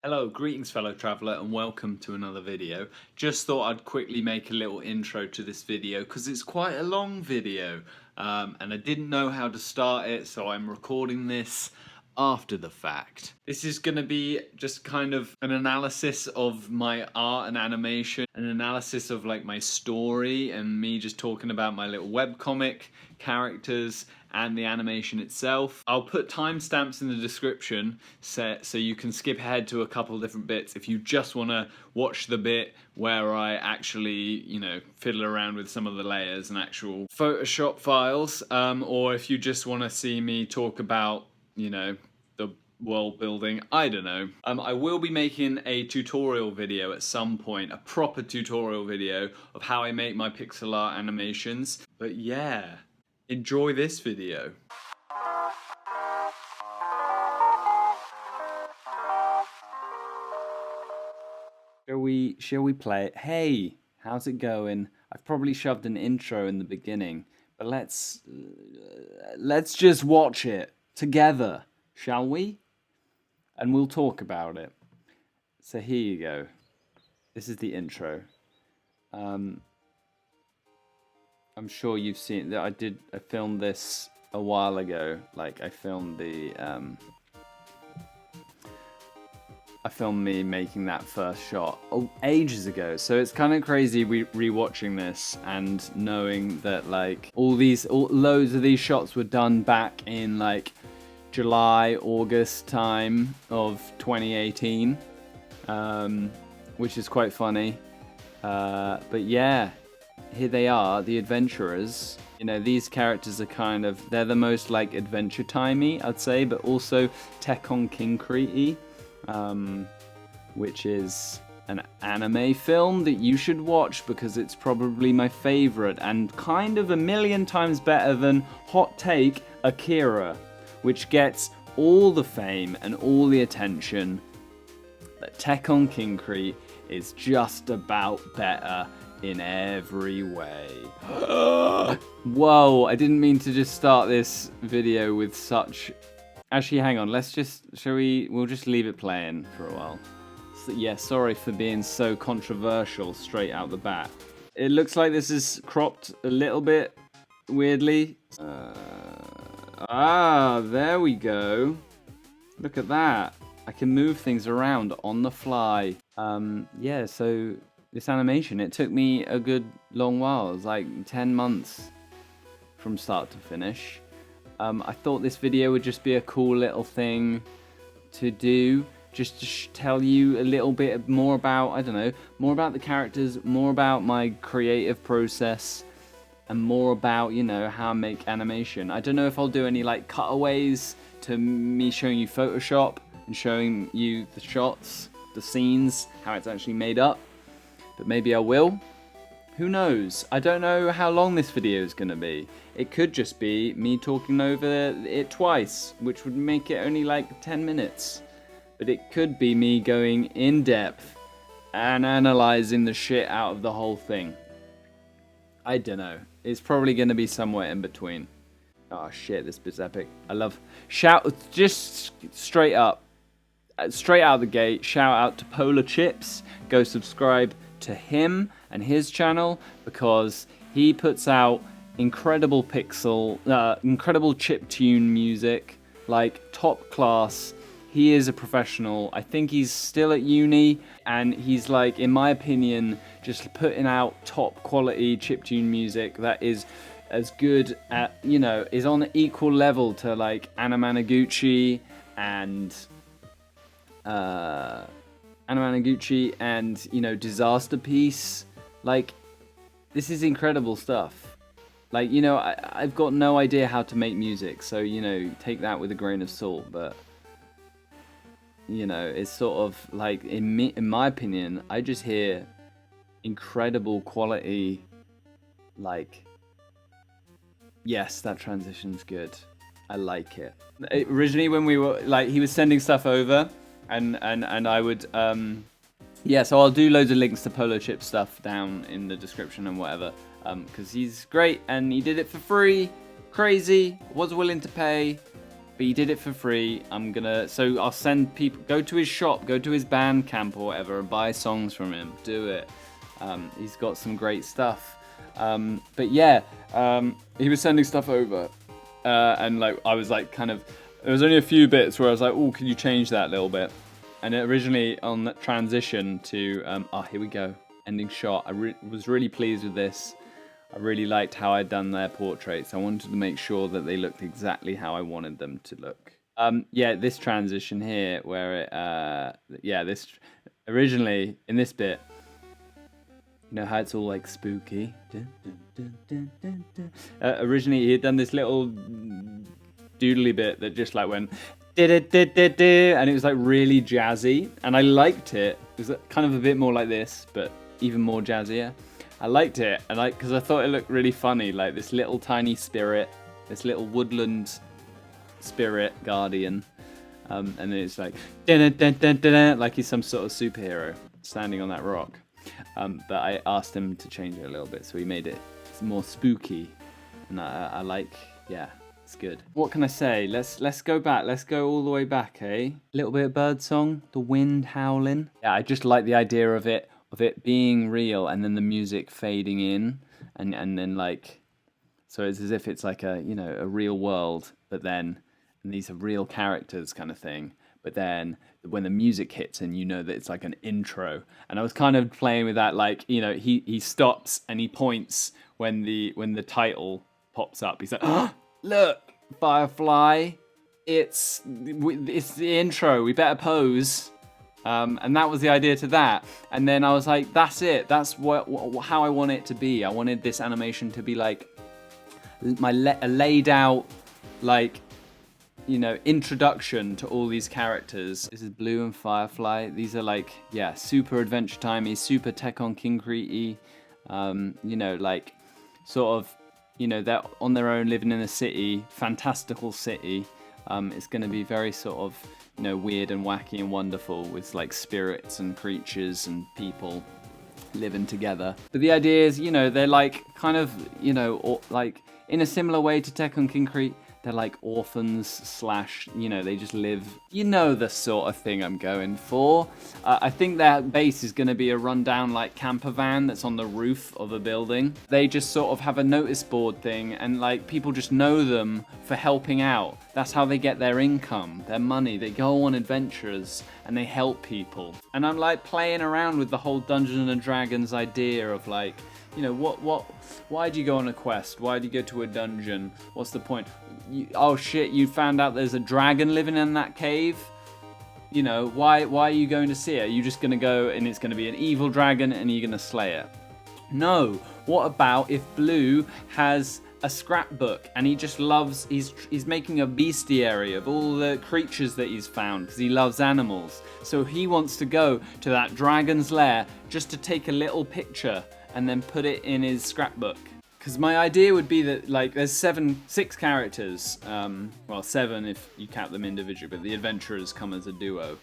Hello, greetings fellow traveller and welcome to another video. Just thought I'd quickly make a little intro to this video because it's quite a long video and I didn't know how to start it, so I'm recording this after the fact. This is going to be just kind of an analysis of my art and animation, an analysis of like my story and me just talking about my little webcomic characters and the animation itself. I'll put timestamps in the description so you can skip ahead to a couple different bits if you just want to watch the bit where I actually, fiddle around with some of the layers and actual Photoshop files, or if you just want to see me talk about, the world building, I don't know. I will be making a tutorial video at some point, a proper tutorial video of how I make my pixel art animations. But yeah, enjoy this video. Shall we play it? Hey, how's it going? I've probably shoved an intro in the beginning, but let's just watch it together, shall we? And we'll talk about it. So here you go. This is the intro. I'm sure you've seen that I filmed this a while ago. Like I filmed me making that first shot ages ago. So it's kind of crazy rewatching this and knowing that like loads of these shots were done back in like July, August time of 2018, which is quite funny. But yeah, here they are, the adventurers. These characters are they're the most like Adventure Timey, I'd say, but also Tekken Kinkreety, which is an anime film that you should watch because it's probably my favorite and kind of a million times better than Hot Take Akira, which gets all the fame and all the attention. But Tekken Kinkreety is just about better in every way. Whoa, I didn't mean to just start this video with such... Actually, hang on, we'll just leave it playing for a while. So, yeah, sorry for being so controversial straight out the bat. It looks like this is cropped a little bit weirdly. There we go. Look at that. I can move things around on the fly. Yeah, so this animation, it took me a good long while. It was like 10 months from start to finish. I thought this video would just be a cool little thing to do, just to tell you a little bit more about, I don't know, more about the characters, more about my creative process, and more about, how I make animation. I don't know if I'll do any like cutaways to me showing you Photoshop and showing you the shots, the scenes, how it's actually made up, but maybe I will. Who knows? I don't know how long this video is going to be. It could just be me talking over it twice, which would make it only like 10 minutes. But it could be me going in depth and analyzing the shit out of the whole thing. I don't know. It's probably going to be somewhere in between. Oh shit, this bit's epic. I love... Just straight up. Straight out the gate, shout out to PolarChips. Go subscribe to him and his channel because he puts out incredible incredible chiptune music, like top class. He is a professional. I think he's still at uni and he's like, in my opinion, just putting out top quality chiptune music that is as good at, is on an equal level to like Anamanaguchi and Disaster Piece. Like, this is incredible stuff. Like, I've got no idea how to make music, so, take that with a grain of salt, but, it's sort of like, in my opinion, I just hear incredible quality, like, yes, that transition's good. I like it. Originally, when we were, like, he was sending stuff over, and I would, yeah, so I'll do loads of links to PolarChips stuff down in the description and whatever, because he's great, and he did it for free, crazy, was willing to pay, but he did it for free. So I'll send people, go to his shop, go to his Bandcamp or whatever, and buy songs from him. Do it. He's got some great stuff. But yeah, he was sending stuff over, and like I was like kind of, there was only a few bits where I was like, oh, can you change that a little bit? And originally on that transition to, here we go, ending shot. I was really pleased with this. I really liked how I'd done their portraits. I wanted to make sure that they looked exactly how I wanted them to look. Yeah, this transition here, where this originally in this bit, you know how it's all like spooky. Originally, he had done this little doodly bit that just like went and it was like really jazzy, and I liked it. It was kind of a bit more like this, but even more jazzier. I liked it, and because I thought it looked really funny, like this little tiny spirit, this little woodland spirit guardian, and then it's like like he's some sort of superhero standing on that rock. But I asked him to change it a little bit, so he made it more spooky, and I like, yeah, it's good. What can I say? Let's go back. Let's go all the way back, eh? A little bit of birdsong, the wind howling. Yeah, I just like the idea of it being real, and then the music fading in, and then like, so it's as if it's like a real world, but then and these are real characters kind of thing. But then when the music hits and you know that it's like an intro, and I was kind of playing with that, like, he stops and he points when the title pops up. He's like, oh, look, Firefly, it's the intro. We better pose. And that was the idea to that. And then I was like, that's it. That's how I want it to be. I wanted this animation to be like a laid out, like, introduction to all these characters. This is Blue and Firefly. These are like, yeah, super Adventure Timey, super Tekken Concrete-y. Like sort of, they're on their own living in a city, fantastical city. It's going to be very sort of, weird and wacky and wonderful with like spirits and creatures and people living together. But the idea is, they're like kind of, like in a similar way to Tekken Concrete, they're like orphans / they just live, the sort of thing I'm going for. I think their base is going to be a rundown like camper van that's on the roof of a building. They just sort of have a notice board thing, and like people just know them for helping out. That's how they get their income, their money. They go on adventures and they help people. And I'm like playing around with the whole Dungeons and Dragons idea of like, why do you go on a quest? Why do you go to a dungeon? What's the point? Oh shit, you found out there's a dragon living in that cave? Why are you going to see it? Are you just going to go and it's going to be an evil dragon and you're going to slay it? No. What about if Blue has a scrapbook and he just loves, he's making a bestiary of all the creatures that he's found because he loves animals. So he wants to go to that dragon's lair just to take a little picture and then put it in his scrapbook. Because my idea would be that like there's 6 characters, well 7 if you count them individually, but the adventurers come as a duo.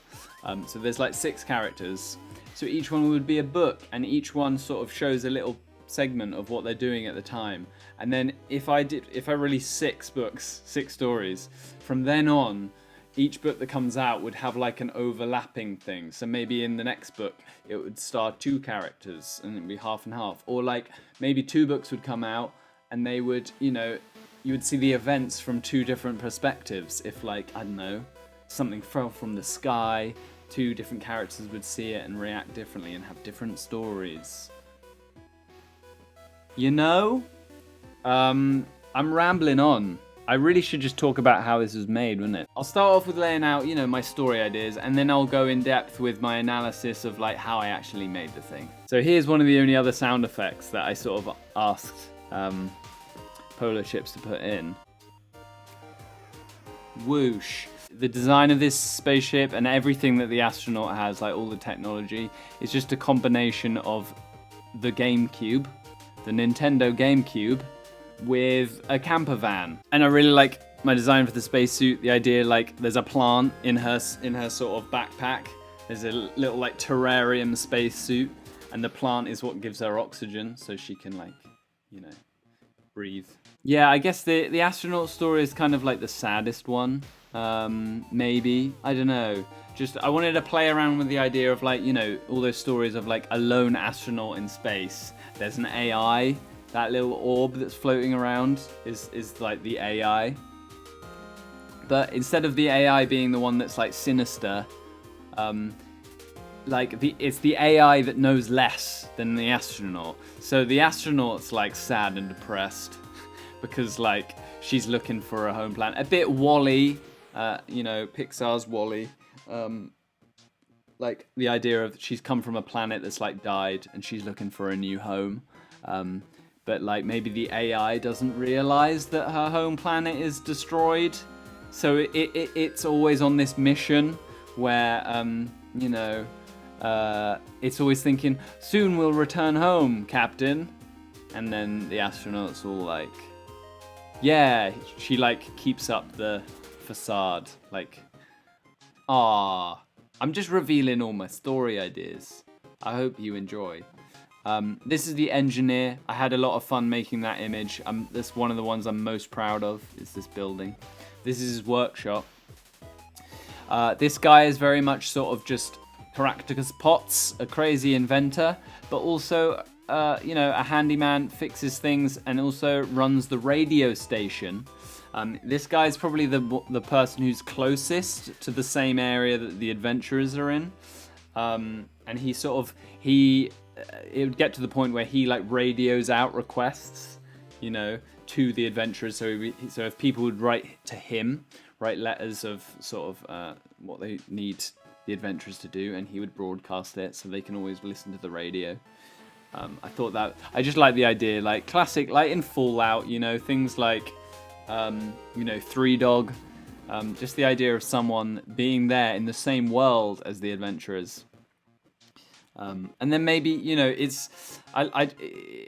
So there's like 6 characters. So each one would be a book, and each one sort of shows a little segment of what they're doing at the time. And then if I release 6 books, 6 stories, from then on, each book that comes out would have like an overlapping thing. So maybe in the next book, it would star 2 characters and it'd be half and half. Or like maybe 2 books would come out and they would, you would see the events from 2 different perspectives. If like, I don't know, something fell from the sky, 2 different characters would see it and react differently and have different stories. I'm rambling on. I really should just talk about how this was made, wouldn't it? I'll start off with laying out, my story ideas, and then I'll go in depth with my analysis of like how I actually made the thing. So here's one of the only other sound effects that I sort of asked PolarChips to put in. Whoosh. The design of this spaceship and everything that the astronaut has, like all the technology, is just a combination of the GameCube, the Nintendo GameCube, with a camper van. And I really like my design for the spacesuit. The idea, like, there's a plant in her sort of backpack. There's a little like terrarium spacesuit, and the plant is what gives her oxygen, so she can like, breathe. Yeah, I guess the astronaut story is kind of like the saddest one. Maybe, I don't know. Just I wanted to play around with the idea of like, you know, all those stories of like a lone astronaut in space. There's an AI. That little orb that's floating around is like the AI. But instead of the AI being the one that's like sinister, it's the AI that knows less than the astronaut. So the astronaut's like sad and depressed because like she's looking for a home planet. A bit Wall-E, Pixar's Wall-E. Like the idea of she's come from a planet that's like died and she's looking for a new home. But like maybe the AI doesn't realize that her home planet is destroyed. So it's always on this mission where, it's always thinking, soon we'll return home, Captain. And then the astronaut's all like, yeah, she like keeps up the facade. Like, I'm just revealing all my story ideas. I hope you enjoy. This is the engineer. I had a lot of fun making that image. That's one of the ones I'm most proud of, is this building. This is his workshop. This guy is very much sort of just Caractacus Potts, a crazy inventor, but also, a handyman, fixes things, and also runs the radio station. This guy is probably the person who's closest to the same area that the adventurers are in. And it would get to the point where he like radios out requests, to the adventurers. So if people would write to him, write letters of sort of what they need the adventurers to do, and he would broadcast it so they can always listen to the radio. I just like the idea, like classic, like in Fallout, things like, Three Dog, just the idea of someone being there in the same world as the adventurers. And then maybe,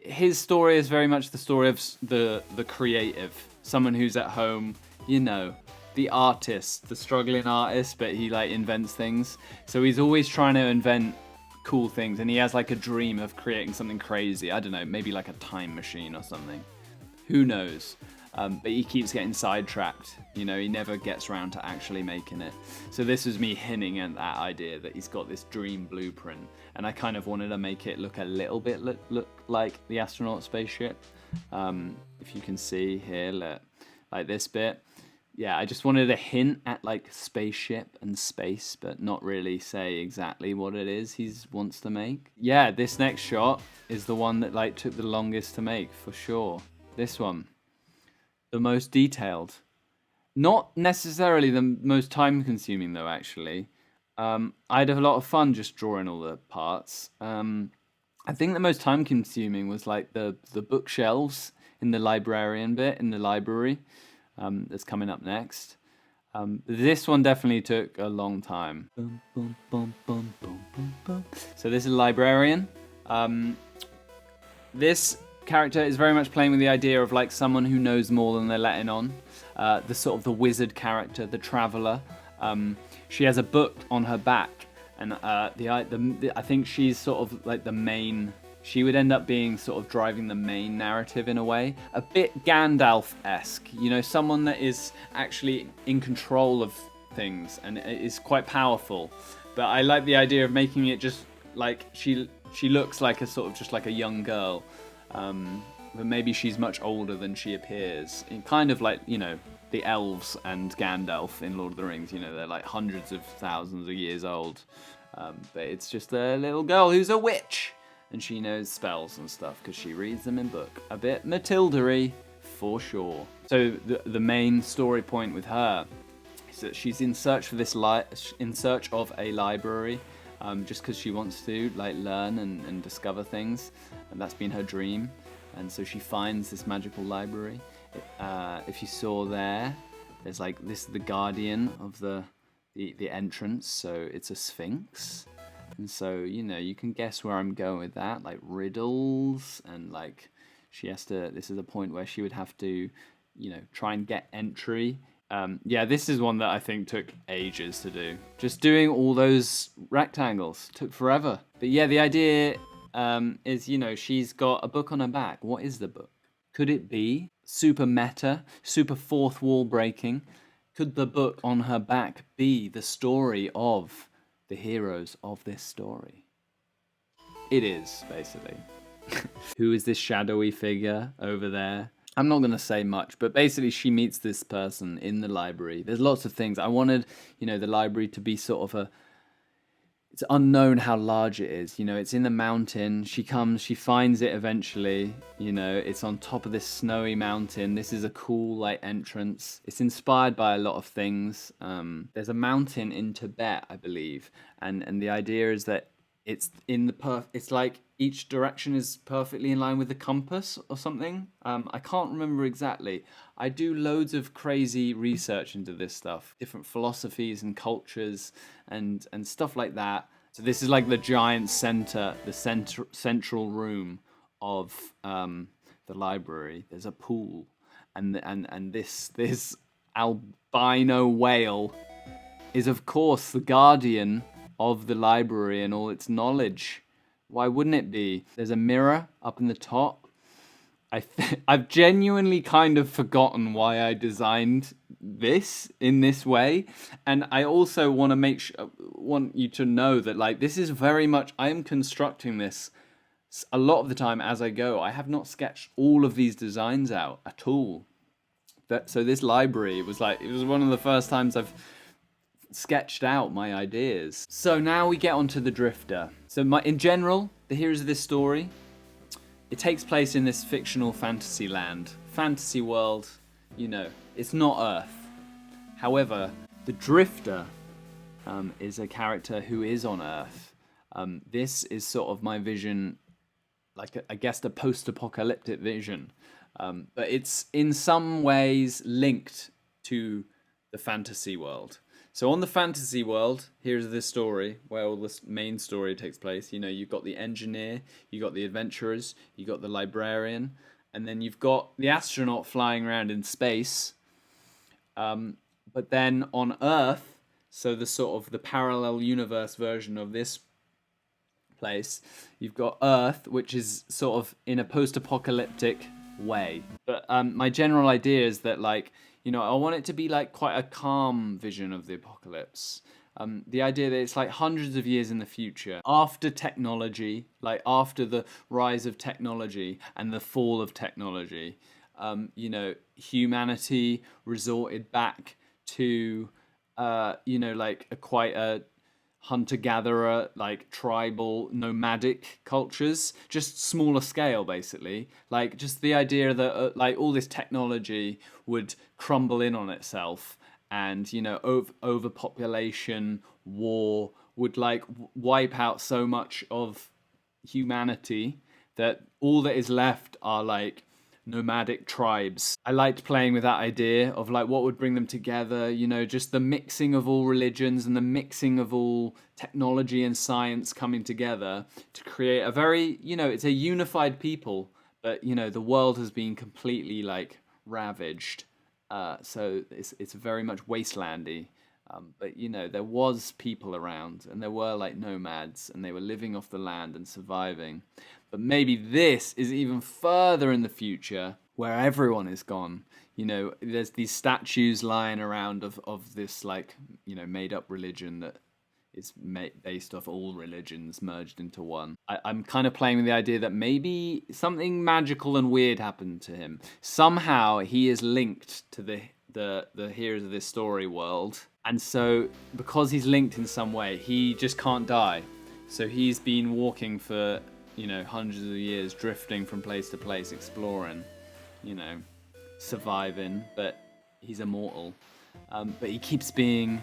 his story is very much the story of the creative, someone who's at home, the artist, the struggling artist, but he like invents things. So he's always trying to invent cool things, and he has like a dream of creating something crazy. I don't know, maybe like a time machine or something. Who knows? But he keeps getting sidetracked. He never gets around to actually making it. So this was me hinting at that idea that he's got this dream blueprint, and I kind of wanted to make it look a little bit look like the astronaut spaceship. If you can see here, like this bit. Yeah, I just wanted to hint at like spaceship and space, but not really say exactly what it is he wants to make. Yeah, this next shot is the one that like took the longest to make for sure. This one. The most detailed. Not necessarily the most time consuming though, actually. I had a lot of fun just drawing all the parts. I think the most time consuming was like the bookshelves in the librarian bit in the library. That's coming up next. This one definitely took a long time. So this is a librarian. This character is very much playing with the idea of like someone who knows more than they're letting on. The sort of the wizard character, the traveler. She has a book on her back, and I think she's sort of like the main. She would end up being sort of driving the main narrative in a way. A bit Gandalf-esque, someone that is actually in control of things and is quite powerful. But I like the idea of making it just like she looks like a sort of just like a young girl. But maybe she's much older than she appears. Kind of like, the elves and Gandalf in Lord of the Rings, they're like hundreds of thousands of years old. But it's just a little girl who's a witch. And she knows spells and stuff because she reads them in book. A bit Matilda-y, for sure. So the main story point with her is that she's in search of a library, just because she wants to like learn and discover things, and that's been her dream. And so she finds this magical library. If you saw there's like this is the guardian of the entrance, so it's a sphinx. And so, you can guess where I'm going with that, like riddles, and like this is a point where she would have to, try and get entry. This is one that I think took ages to do. Just doing all those rectangles took forever. But yeah, the idea is, she's got a book on her back. What is the book? Could it be super meta, super fourth wall breaking? Could the book on her back be the story of the heroes of this story? It is, basically. Who is this shadowy figure over there? I'm not going to say much, but basically she meets this person in the library. There's lots of things. I wanted, the library to be sort of it's unknown how large it is. It's in the mountain. She finds it eventually. It's on top of this snowy mountain. This is a cool, entrance. It's inspired by a lot of things. There's a mountain in Tibet, I believe. And the idea is that it's it's like each direction is perfectly in line with the compass or something. I can't remember exactly. I do loads of crazy research into this stuff, different philosophies and cultures and stuff like that. So this is like the giant central room of the library. There's a pool, and this albino whale is of course the guardian of the library and all its knowledge. Why wouldn't it be? There's a mirror up in the top. I've genuinely kind of forgotten why I designed this in this way, and I also want to want you to know that this is very much, I am constructing this a lot of the time as I go. I have not sketched all of these designs out at all. So this library it was one of the first times I've sketched out my ideas. So now we get onto the Drifter. So in general, the heroes of this story, it takes place in this fictional fantasy land, fantasy world. It's not Earth. However, the Drifter is a character who is on Earth. This is sort of my vision, I guess the post-apocalyptic vision, but it's in some ways linked to the fantasy world. So on the fantasy world, here's this story where all this main story takes place. You've got the engineer, you've got the adventurers, you've got the librarian, and then you've got the astronaut flying around in space. But then on Earth, so the sort of the parallel universe version of this place, you've got Earth, which is sort of in a post-apocalyptic way. But my general idea is that I want it to be quite a calm vision of the apocalypse. The idea that it's hundreds of years in the future, after technology, after the rise of technology and the fall of technology, humanity resorted back to, quite a hunter-gatherer, tribal, nomadic cultures, just smaller scale, basically. Just the idea that, all this technology would crumble in on itself, and, overpopulation, war, would, wipe out so much of humanity that all that is left are, nomadic tribes. I liked playing with that idea of what would bring them together, just the mixing of all religions and the mixing of all technology and science coming together to create a very, it's a unified people, but the world has been completely ravaged. So it's very much wastelandy. But there was people around, and there were nomads, and they were living off the land and surviving. But maybe this is even further in the future, where everyone is gone. There's these statues lying around of this made up religion that is based off all religions merged into one. I'm kind of playing with the idea that maybe something magical and weird happened to him. Somehow he is linked to the heroes of this story world. And so, because he's linked in some way, he just can't die. So he's been walking for, hundreds of years, drifting from place to place, exploring, surviving, but he's immortal. But he keeps being,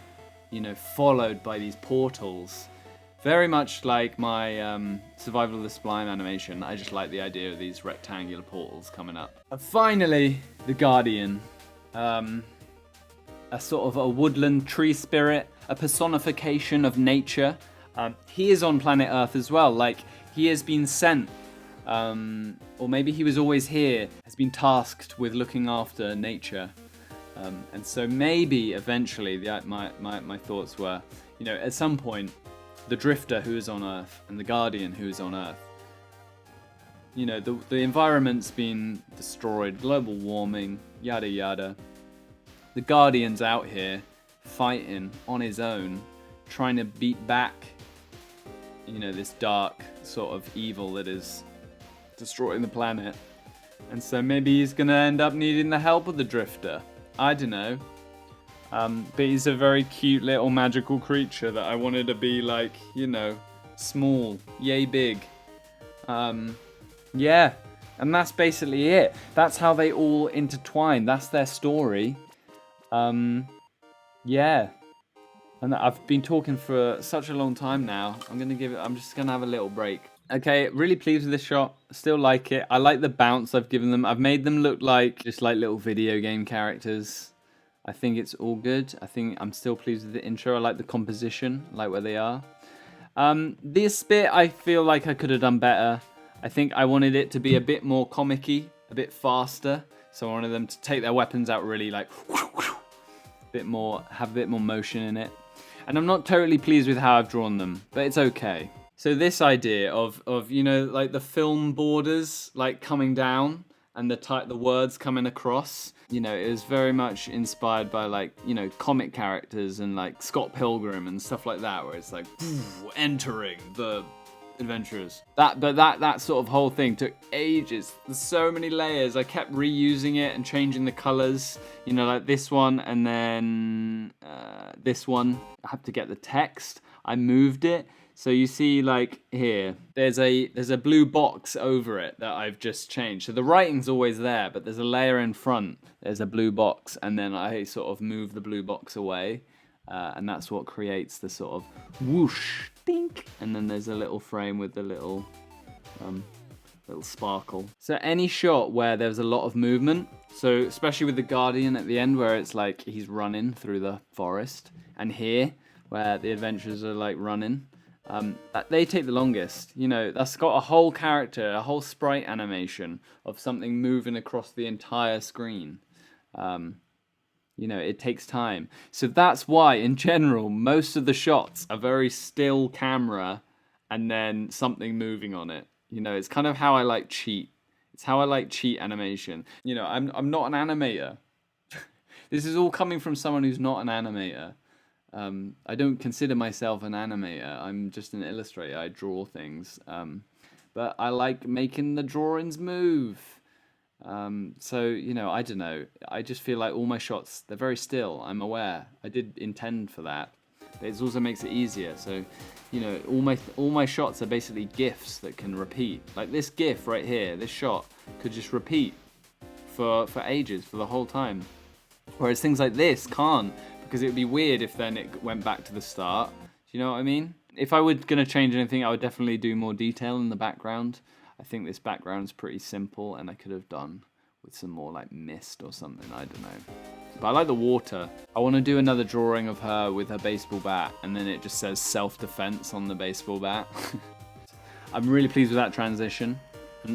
followed by these portals. Very much like my Survival of the Sublime animation. I just like the idea of these rectangular portals coming up. And finally, the Guardian. A sort of a woodland tree spirit, a personification of nature. He is on planet Earth as well. He has been sent, or maybe he was always here, has been tasked with looking after nature. And so maybe eventually, my thoughts were, at some point, the Drifter who is on Earth and the Guardian who is on Earth, the environment's been destroyed, global warming, yada yada. the Guardian's out here fighting on his own, trying to beat back, you know, this dark sort of evil that is destroying the planet. And so maybe he's gonna end up needing the help of the Drifter. I don't know. But he's a very cute little magical creature that I wanted to be like, you know, small, yay big. Yeah, and that's basically it. That's how they all intertwine. That's their story. Yeah. And I've been talking for such a long time now. I'm just gonna have a little break. Okay, really pleased with this shot. Still like it. I like the bounce I've given them. I've made them look like just like little video game characters. I think it's all good. I think I'm still pleased with the intro. I like the composition. I like where they are. This bit, I feel like I could have done better. I think I wanted it to be a bit more comic-y, a bit faster. So I wanted them to take their weapons out really like have a bit more motion in it. And I'm not totally pleased with how I've drawn them, but it's okay. So this idea of you know, like the film borders like coming down and the words coming across, you know, it was very much inspired by like, you know, comic characters and like Scott Pilgrim and stuff like that, where it's like entering the adventurers. That sort of whole thing took ages. There's so many layers. I kept reusing it and changing the colors, you know, like this one and then this one. I have to get the text. I moved it. So you see, like here, there's a blue box over it that I've just changed. So the writing's always there, but there's a layer in front. There's a blue box, and then I sort of move the blue box away, and that's what creates the sort of whoosh, dink, and then there's a little frame with the little sparkle. So any shot where there's a lot of movement, so especially with the Guardian at the end, where it's like he's running through the forest, and here where the adventurers are like running. They take the longest, you know. That's got a whole character, a whole sprite animation of something moving across the entire screen. You know, it takes time. So that's why, in general, most of the shots are very still camera and then something moving on it. You know, it's kind of how I like cheat. It's how I like cheat animation. You know, I'm not an animator. This is all coming from someone who's not an animator. I don't consider myself an animator. I'm just an illustrator. I draw things. But I like making the drawings move. So, you know, I don't know. I just feel like all my shots, they're very still. I'm aware. I did intend for that. But it also makes it easier. So, you know, all my shots are basically GIFs that can repeat. Like this GIF right here, this shot, could just repeat for ages, for the whole time. Whereas things like this can't. Because it would be weird if then it went back to the start. Do you know what I mean? If I were going to change anything, I would definitely do more detail in the background. I think this background's pretty simple, and I could have done with some more like mist or something. I don't know. But I like the water. I want to do another drawing of her with her baseball bat, and then it just says self-defense on the baseball bat. I'm really pleased with that transition,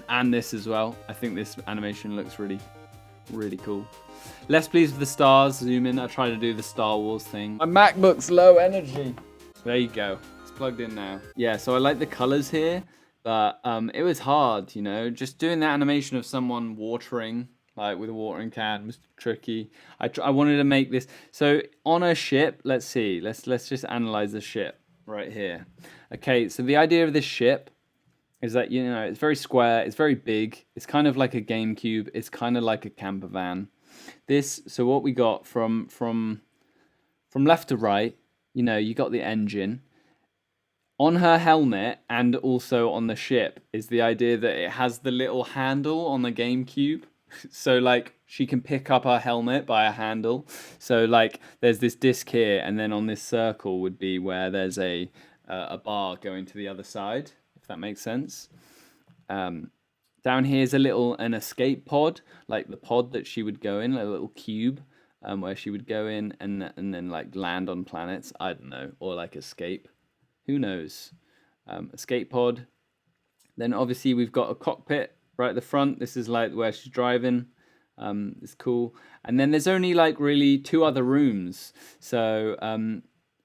and this as well. I think this animation looks really cool. Less pleased with the stars. Zoom in. I try to do the Star Wars thing. My MacBook's low energy. There you go. It's plugged in now. Yeah, so I like the colors here, but it was hard, you know. Just doing that animation of someone watering, like with a watering can, was tricky. I wanted to make this. So on a ship, let's see. Let's just analyze the ship right here. Okay, so the idea of this ship is that, you know, it's very square, it's very big, it's kind of like a GameCube, it's kind of like a camper van. So what we got from left to right, you know, you got the engine. On her helmet and also on the ship is the idea that it has the little handle on the GameCube. So like she can pick up her helmet by a handle. So like there's this disc here, and then on this circle would be where there's a bar going to the other side, if that makes sense. Down here is an escape pod, like the pod that she would go in, a little cube, where she would go in and then like land on planets. I don't know, or like escape. Who knows? Escape pod. Then obviously we've got a cockpit right at the front. This is like where she's driving. It's cool. And then there's only like really two other rooms. So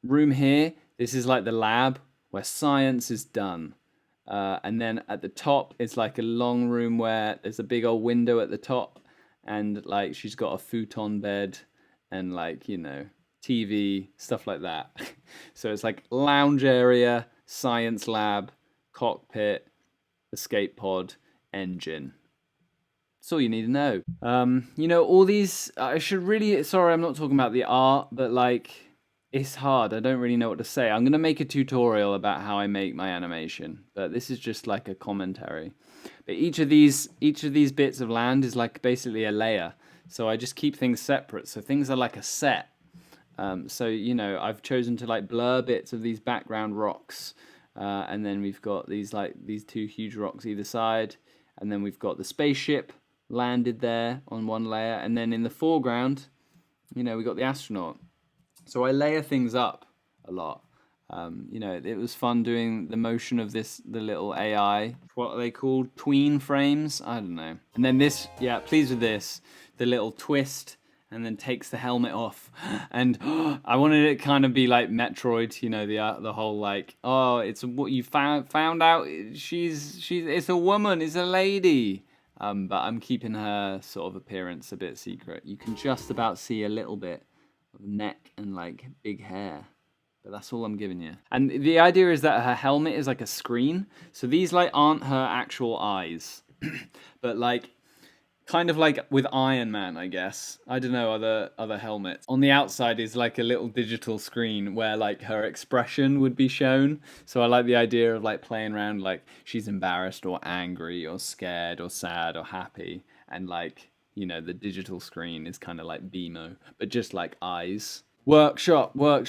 room here, this is like the lab where science is done. And then at the top, it's like a long room where there's a big old window at the top, and like she's got a futon bed, and like, you know, TV, stuff like that. So it's like lounge area, science lab, cockpit, escape pod, engine. That's all you need to know. You know, all these, I should really, sorry, I'm not talking about the art, but like, it's hard. I don't really know what to say. I'm going to make a tutorial about how I make my animation, but this is just like a commentary. But each of these bits of land is like basically a layer. So I just keep things separate. So things are like a set. So, you know, I've chosen to like blur bits of these background rocks. And then we've got these two huge rocks either side. And then we've got the spaceship landed there on one layer. And then in the foreground, you know, we got the astronaut. So I layer things up a lot. You know, it was fun doing the motion of the little AI. What are they called? Tween frames? I don't know. And then this, yeah, pleased with this. The little twist and then takes the helmet off. And I wanted it kind of be like Metroid, you know, the whole like, oh, it's what you found out. It's a woman, it's a lady. But I'm keeping her sort of appearance a bit secret. You can just about see a little bit of neck and like big hair. But that's all I'm giving you. And the idea is that her helmet is like a screen. So these like aren't her actual eyes. But like kind of like with Iron Man, I guess. I don't know, other helmets. On the outside is like a little digital screen where like her expression would be shown. So I like the idea of like playing around like she's embarrassed or angry or scared or sad or happy. And like, you know, the digital screen is kind of like BMO, but just like eyes. Workshop. Whoa,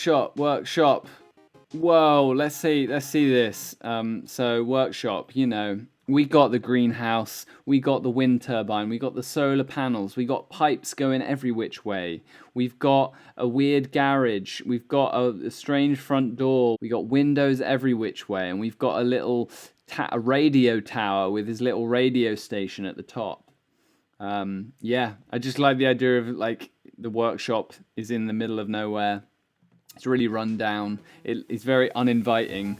let's see this. So workshop, you know, we got the greenhouse, we got the wind turbine, we got the solar panels, we got pipes going every which way. We've got a weird garage, we've got a strange front door, we got windows every which way, and we've got a little a radio tower with his little radio station at the top. Yeah, I just like the idea of like the workshop is in the middle of nowhere. It's really run down. It's very uninviting.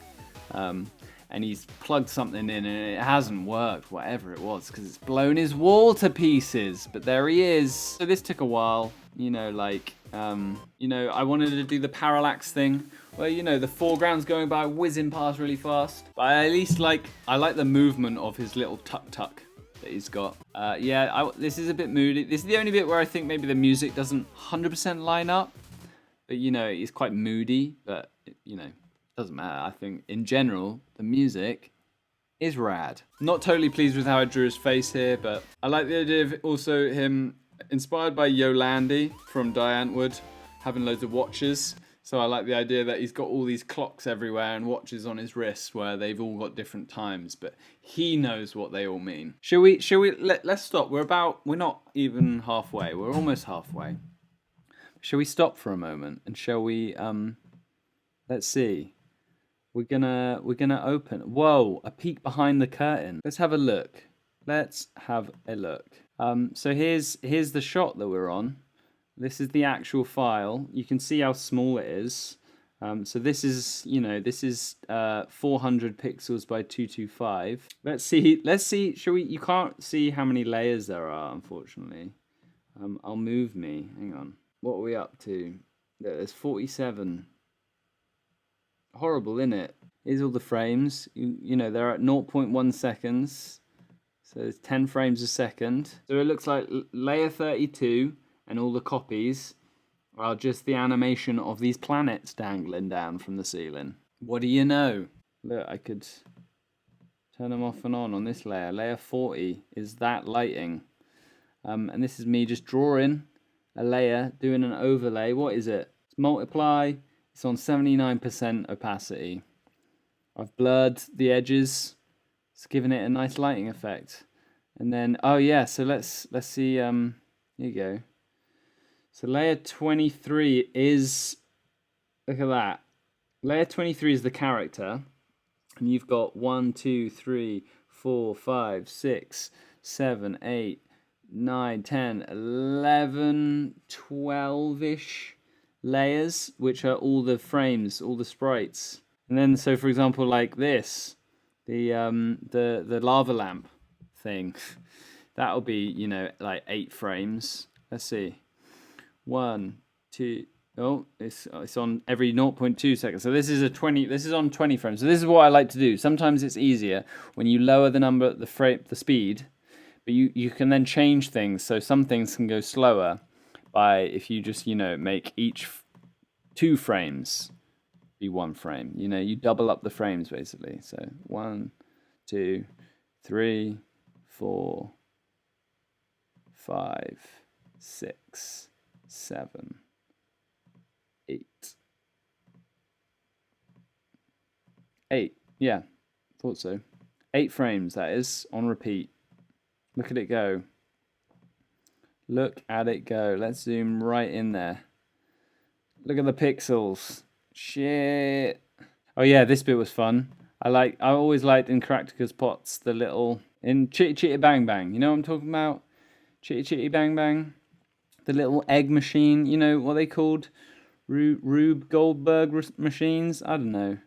And he's plugged something in and it hasn't worked, whatever it was, because it's blown his wall to pieces. But there he is. So this took a while, you know, like, you know, I wanted to do the parallax thing where, you know, the foreground's going by whizzing past really fast. But I at least I like the movement of his little tuk-tuk that he's got. Yeah, this is a bit moody. This is the only bit where I think maybe the music doesn't 100% line up. But, you know, it's quite moody, but, you know, doesn't matter. I think, in general, the music is rad. Not totally pleased with how I drew his face here, but I like the idea of also him inspired by Yolandi from Diantwood, having loads of watches. So I like the idea that he's got all these clocks everywhere and watches on his wrists where they've all got different times, but he knows what they all mean. Let's stop. We're not even halfway. We're almost halfway. Shall we stop for a moment and shall we let's see. We're gonna open. Whoa, a peek behind the curtain. Let's have a look. So here's the shot that we're on. This is the actual file. You can see how small it is. So this is 400 pixels by 225. Let's see. Shall we? You can't see how many layers there are, unfortunately. I'll move me. Hang on. What are we up to? There's 47. Horrible, innit? Here's all the frames. You know, they're at 0.1 seconds. So it's 10 frames a second. So it looks like layer 32 and all the copies are just the animation of these planets dangling down from the ceiling. What do you know? Look, I could turn them off and on this layer. Layer 40 is that lighting. And this is me just drawing a layer, doing an overlay. What is it? It's multiply. It's on 79% opacity. I've blurred the edges. It's giving it a nice lighting effect. And then, oh yeah, so let's see. Here you go. So layer 23 is, look at that. Layer 23 is the character. And you've got 1, 2, 3, 4, 5, 6, 7, 8, 9, 10, 11, 12-ish layers, which are all the frames, all the sprites. And then, so for example, like this, the lava lamp thing, that'll be, you know, like 8 frames. Let's see. 1, 2. Oh, it's on every 0.2 seconds. So this is a 20. This is on 20 frames. So this is what I like to do. Sometimes it's easier when you lower the speed, but you can then change things. So some things can go slower by if you just make each 2 frames be 1 frame. You double up the frames basically. So 1, 2, 3, 4, 5, 6, 7, 8. 8. Yeah, thought so. 8 frames, that is, on repeat. Look at it go. Look at it go. Let's zoom right in there. Look at the pixels. Shit. Oh yeah, this bit was fun. I always liked in Character's Pots in Chitty Chitty Bang Bang. You know what I'm talking about? Chitty Chitty Bang Bang. The little egg machine. You know what they called? Rube Goldberg machines? I don't know.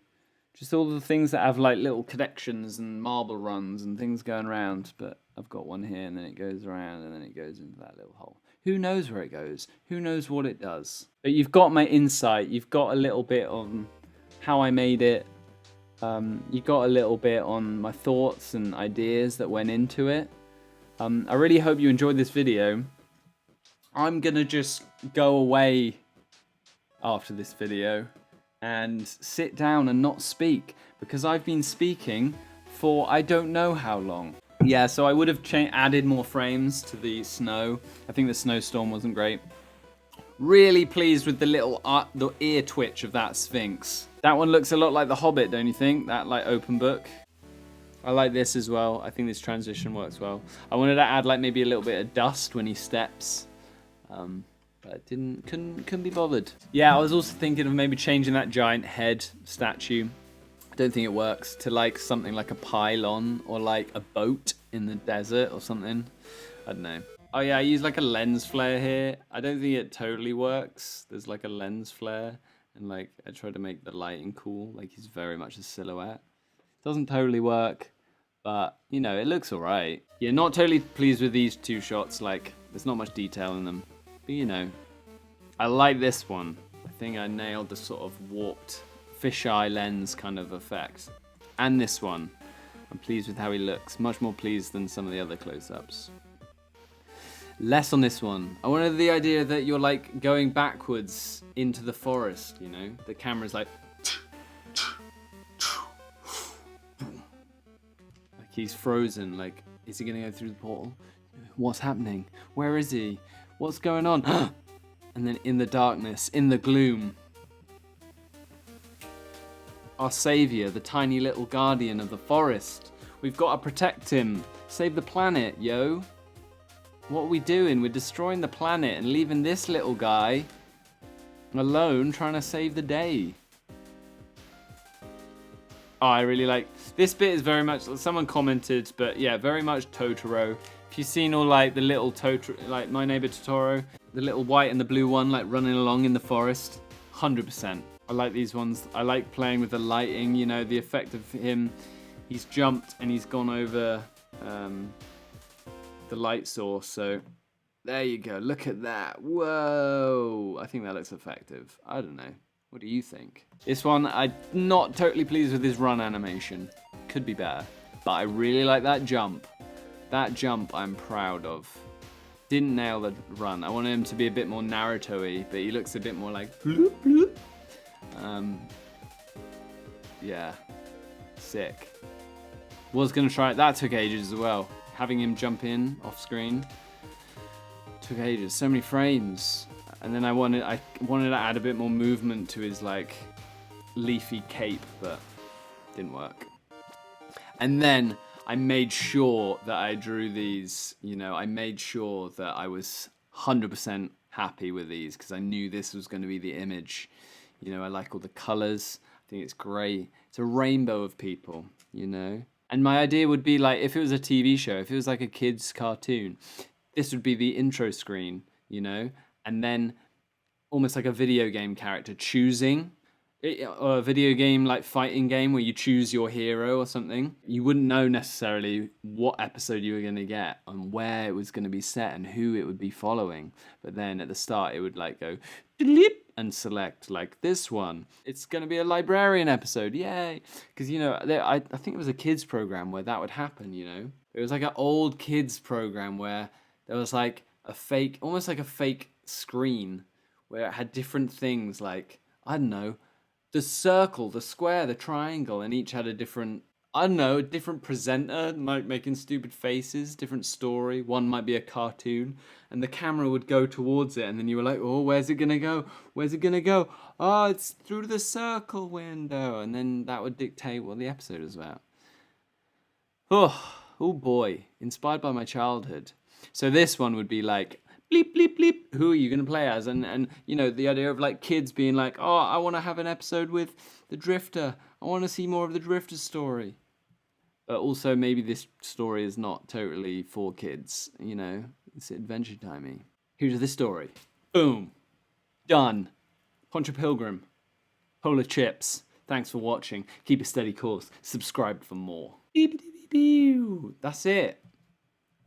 Just all the things that have like little connections and marble runs and things going around. But I've got one here and then it goes around and then it goes into that little hole. Who knows where it goes? Who knows what it does? But you've got my insight. You've got a little bit on how I made it. You got a little bit on my thoughts and ideas that went into it. I really hope you enjoyed this video. I'm gonna just go away after this video and sit down and not speak because I've been speaking for I don't know how long. Yeah, so I would have added more frames to the snow. I think the snowstorm wasn't great. Really pleased with the ear twitch of that Sphinx. That one looks a lot like The Hobbit, don't you think? That like open book. I like this as well. I think this transition works well. I wanted to add like maybe a little bit of dust when he steps. But couldn't be bothered. Yeah, I was also thinking of maybe changing that giant head statue. I don't think it works to like something like a pylon or like a boat in the desert or something. I don't know. Oh yeah, I use like a lens flare here. I don't think it totally works. There's like a lens flare and like I try to make the lighting cool. Like he's very much a silhouette. Doesn't totally work, but it looks alright. Yeah, not totally pleased with these 2 shots. Like there's not much detail in them. But I like this one. I think I nailed the sort of warped fisheye lens kind of effect. And this one. I'm pleased with how he looks. Much more pleased than some of the other close-ups. Less on this one. I wanted the idea that you're like going backwards into the forest, The camera's like he's frozen. Like, is he gonna go through the portal? What's happening? Where is he? What's going on? And then in the darkness, in the gloom, our savior, the tiny little guardian of the forest. We've got to protect him. Save the planet, yo. What are we doing? We're destroying the planet and leaving this little guy alone trying to save the day. Oh, I really like this bit. Is very much, someone commented, but yeah, very much Totoro. If you've seen all like the little Totoro, like My Neighbor Totoro, the little white and the blue one like running along in the forest, 100%. I like these ones. I like playing with the lighting, the effect of him. He's jumped and he's gone over the light source. So there you go. Look at that. Whoa. I think that looks effective. I don't know. What do you think? This one, I'm not totally pleased with his run animation. Could be better. But I really like that jump. That jump I'm proud of. Didn't nail the run. I wanted him to be a bit more Naruto-y, but he looks a bit more like bloop, bloop. Yeah. Sick. Was gonna try it. That took ages as well. Having him jump in off screen took ages. So many frames. And then I wanted to add a bit more movement to his like leafy cape, but didn't work. And then I made sure that I drew these, I made sure that I was 100% happy with these because I knew this was going to be the image. I like all the colors. I think it's great. It's a rainbow of people, And my idea would be like, if it was a TV show, if it was like a kid's cartoon, this would be the intro screen, and then almost like a video game character choosing, or a video game like fighting game where you choose your hero or something. You wouldn't know necessarily what episode you were going to get and where it was going to be set and who it would be following. But then at the start it would like go and select like this one. It's going to be a librarian episode, yay! Because you know, I think it was a kids program where that would happen. You know, it was like an old kids program where there was like a fake, almost like a fake screen where it had different things like, I don't know, the circle, the square, the triangle, and each had a different, I don't know, a different presenter, like making stupid faces, different story. One might be a cartoon, and the camera would go towards it, and then you were like, oh, where's it gonna go? Where's it gonna go? Oh, it's through the circle window, and then that would dictate what the episode is about. Oh boy, inspired by my childhood. So this one would be like, bleep, bleep, bleep, who are you going to play as? And you know, the idea of like kids being like, oh, I want to have an episode with the Drifter. I want to see more of the Drifter story. But also maybe this story is not totally for kids, you know, it's adventure timey. Here's this story. Boom. Done. Poncho Pilgrim. PolarChips. Thanks for watching. Keep a steady course. Subscribe for more. That's it.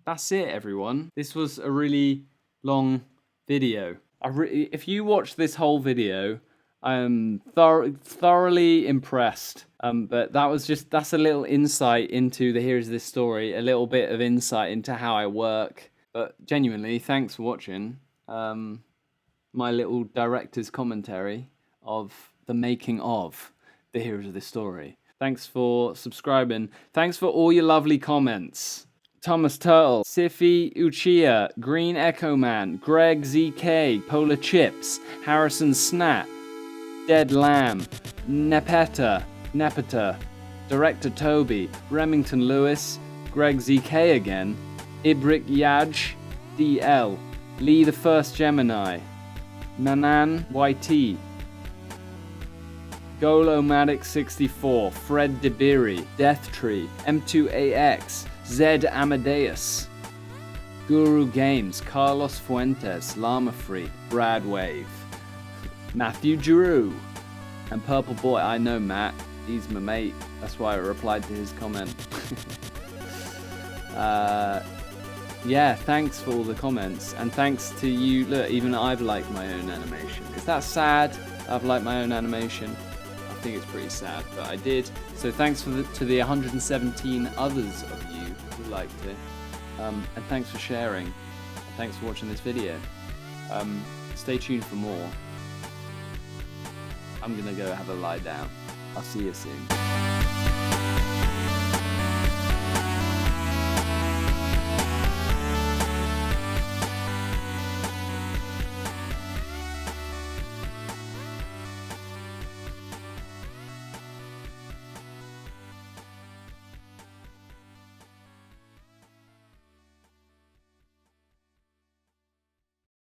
That's it, everyone. This was a really long video. If you watch this whole video, I'm thoroughly impressed. But that's a little insight into the Here's This Story, a little bit of insight into how I work. But genuinely, thanks for watching my little director's commentary of the making of the Here's This Story. Thanks for subscribing. Thanks for all your lovely comments. Thomas Turtle, Siffy Uchiha, Green Echo Man, Greg ZK, PolarChips, Harrison Snap, Dead Lamb, Nepeta, Director Toby, Remington Lewis, Greg ZK again, Ibrik Yaj, DL, Lee the First Gemini, Manan YT, Golomatic64, Fred Debiri, Deathtree, M2AX, Zed Amadeus, Guru Games, Carlos Fuentes, Llama Freak, Brad Wave, Matthew Drew, and Purple Boy. I know Matt, he's my mate, that's why I replied to his comment. Yeah, thanks for all the comments, and thanks to you. Look, even I've liked my own animation. Is that sad? I've liked my own animation. I think it's pretty sad, but I did. So thanks to the 117 others of you who liked it, and thanks for sharing, and thanks for watching this video. Stay tuned for more. I'm gonna go have a lie down. I'll see you soon.